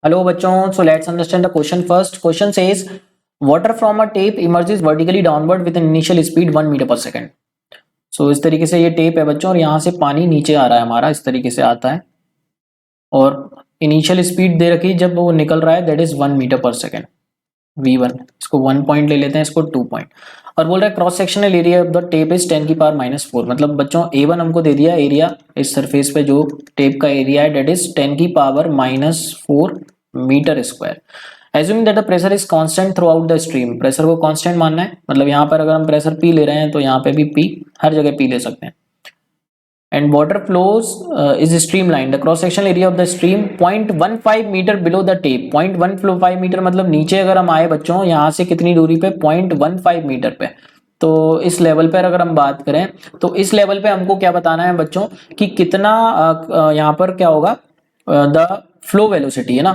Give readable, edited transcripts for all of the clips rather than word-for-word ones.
Hello bachon, so let's understand the question first. Question says water from a tape emerges vertically downward with an initial speed 1 meter per second. So इस तरीके से ये tape है बच्चों और यहाँ से पानी नीचे आ रहा है हमारा, इस तरीके से आता है और इनिशियल स्पीड दे रखी जब वो निकल रहा है दैट इज 1 मीटर पर सेकेंड v1। इसको 1 पॉइंट ले लेते हैं, इसको 2 पॉइंट। और बोल रहा है cross sectional area of the tape is 10 की पावर -4। मतलब बच्चों a1 हमको दे दिया एरिया, इस सरफेस पे जो टेप का एरिया है दैट इज 10 की power -4 metre square. Assuming that the pressure is constant throughout the stream. Pressure को कांस्टेंट मानना है, मतलब यहाँ पर अगर हम प्रेशर पी ले रहे हैं तो यहाँ पे भी पी, हर जगह पी ले सकते हैं। And water flows is streamline. The cross sectional area of the stream 0.15 metre below the tap. 0.15 metre मतलब नीचे अगर हम आए बच्चों यहाँ से कितनी दूरी पे, 0.15 मीटर पे। तो इस लेवल पर अगर हम बात करें तो इस लेवल पे हमको क्या बताना है बच्चों कि कितना यहाँ पर क्या होगा, द फ्लो वेलोसिटी है ना,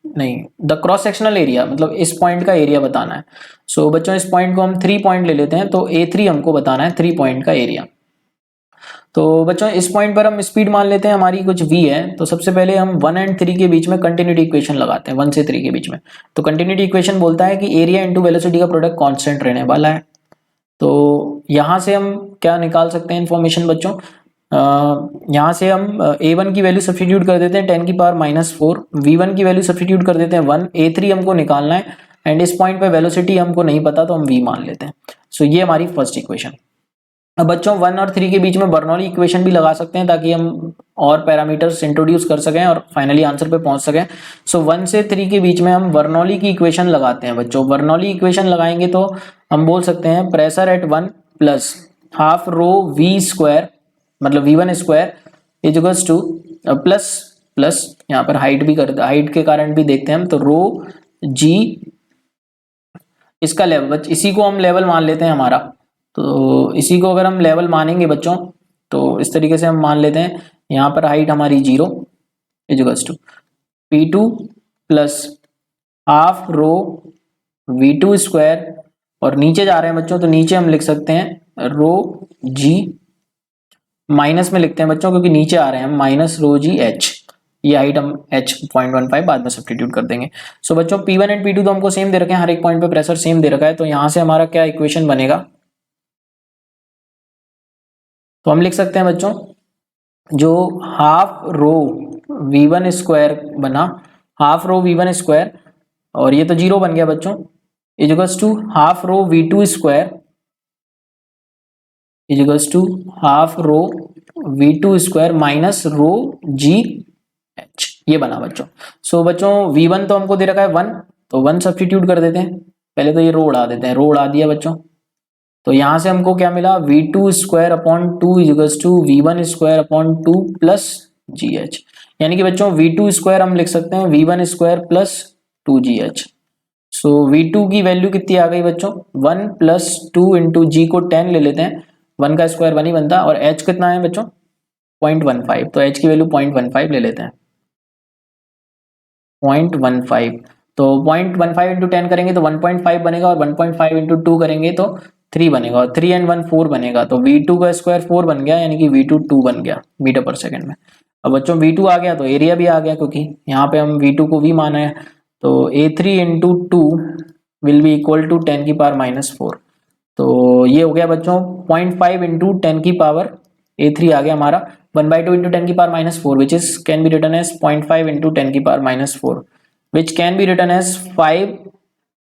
नहीं द क्रॉस सेक्शनल एरिया, मतलब इस पॉइंट का एरिया बताना है। सो बच्चों इस पॉइंट को हम 3 पॉइंट ले लेते हैं, तो A3 हमको बताना है 3 पॉइंट का एरिया। तो बच्चों इस पॉइंट पर हम स्पीड मान लेते हैं हमारी कुछ v है। तो सबसे पहले हम 1 एंड 3 के बीच में कंटिन्यूटी इक्वेशन लगाते हैं, 1 से 3 के बीच में। तो कंटिन्यूटी इक्वेशन बोलता है कि एरिया इंटू वेलोसिटी का प्रोडक्ट कांस्टेंट रहने वाला है। तो यहाँ से हम क्या निकाल सकते हैं इन्फॉर्मेशन बच्चों, यहाँ से हम a1 की वैल्यू सब्स्टिट्यूट कर देते हैं 10 की पावर -4, v1 की वैल्यू सब्स्टिट्यूट कर देते हैं 1, a3 हमको निकालना है एंड इस पॉइंट पे वेलोसिटी हमको नहीं पता तो हम v मान लेते हैं। सो ये हमारी फर्स्ट इक्वेशन। अब बच्चों 1 और 3 के बीच में बर्नौली इक्वेशन भी लगा सकते हैं ताकि हम और पैरामीटर्स इंट्रोड्यूस कर सकें और फाइनली आंसर पे पहुंच सकें। सो 1 से 3 के बीच में हम बर्नौली की इक्वेशन लगाते हैं बच्चों। बर्नौली इक्वेशन लगाएंगे तो हम बोल सकते हैं pressure at 1 plus half row v square, मतलब v1 square is equals two plus plus यहाँ पर हाइट भी कर, हाइट के कारण भी देखते हैं हम, तो रो g इसका लेवल, इसी को हम लेवल मान लेते हैं हमारा। तो इसी को अगर हम लेवल मानेंगे बच्चों तो इस तरीके से हम मान लेते हैं यहाँ पर हाइट हमारी 0 is to P2 plus half rho V2 square, और नीचे जा रहे हैं बच्चों तो नीचे हम लिख सकते हैं रो G, माइनस में लिखते हैं बच्चों क्योंकि नीचे आ रहे हैं हम, माइनस रो G H। ये हाइट हम h 0.15 बाद में सब्स्टिट्यूट कर देंगे। सो बच्चों P1 एंड P2 तो हमको सेम दे रखे हैं, हर एक पॉइंट पे प्रेशर सेम दे रखा है। तो यहाँ से हमारा क्या इक्वेशन बनेगा, तो हम लिख सकते हैं बच्चों जो हाफ रो v1 स्क्वायर बना, हाफ रो v1 स्क्वायर, और ये तो 0 बन गया बच्चों, is to half rho v2 square is to half rho v2 square minus rho g h। ये बना बच्चों। सो बच्चों v1 तो हमको दे रखा है 1, तो 1 सब्स्टिट्यूट कर देते हैं। पहले तो ये रो उड़ा देते हैं, रो उड़ा दिया बच्चों। तो यहां से हमको क्या मिला, v2 square upon 2 is to v1 square upon 2 plus gh। यानी कि बच्चों v2 स्क्वायर हम लिख सकते हैं v1 स्क्वायर प्लस 2gh। सो v2 की वैल्यू कितनी आ गई बच्चों, 1 प्लस 2 इंटू जी को 10 ले लेते हैं, 1 का स्क्वायर 1 ही बनता है, और h कितना है बच्चों 0.15, तो h की वैल्यू 0.15 ले लेते हैं, 0.15। तो 0.15 इंटू 10 करेंगे तो 1.5 बनेगा, और 1.5 इंटू 2 करेंगे तो 3 बनेगा, और 3 एंड 1 4 बनेगा। तो v2 का स्क्वायर 4 बन गया, यानी कि v2 2 बन गया मीटर पर सेकंड में। अब बच्चों v2 आ गया तो एरिया भी आ गया, क्योंकि यहाँ पे हम v2 को v माना है। तो a3 into 2 will be equal to 10 की पावर -4। तो ये हो गया बच्चों 0.5 इंटू 10 की पावर a3 आ गया हमारा, 1/2 इंटू 10 की power -4 which is can be written as 0.5 into 10 की power -4 which can be written as 5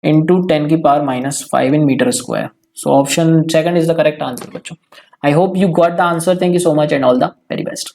into 10 की power -5 in meter square. So option second is the correct answer बच्चों. I hope you got the answer. Thank you so much and all the very best.